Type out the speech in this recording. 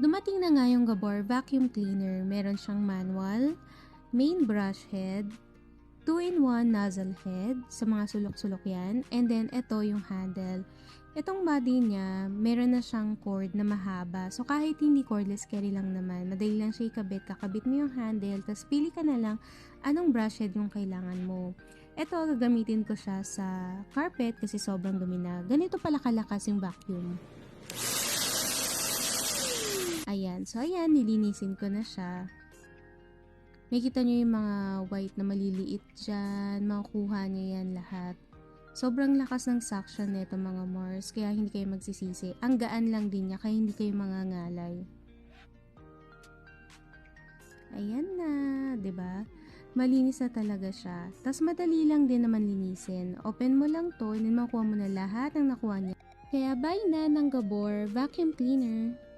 Dumating na nga yung Gabor vacuum cleaner. Meron siyang manual, main brush head, 2-in-1 nozzle head, sa mga sulok-sulok yan, and then ito yung handle. Itong body niya, meron na siyang cord na mahaba. So kahit hindi cordless carry lang naman, madali lang siya ikabit. Kakabit mo yung handle, tapos pili ka na lang anong brush head yung kailangan mo. Ito, gagamitin ko siya sa carpet kasi sobrang dumi na. Ganito pala kalakas yung vacuum. Ayan. So, ayan. Nilinisin ko na siya. Makikita nyo yung mga white na maliliit dyan. Makukuha nyo yan lahat. Sobrang lakas ng suction nito mga Mars. Kaya hindi kayo magsisisi. Ang gaan lang din niya. Kaya hindi kayo mangangalay. Ayan na. 'Di ba? Malinis na talaga siya. Tas madali lang din naman linisin. Open mo lang to. And then makuha mo na lahat ng nakuha niya. Kaya bye na ng Gabor Vacuum Cleaner.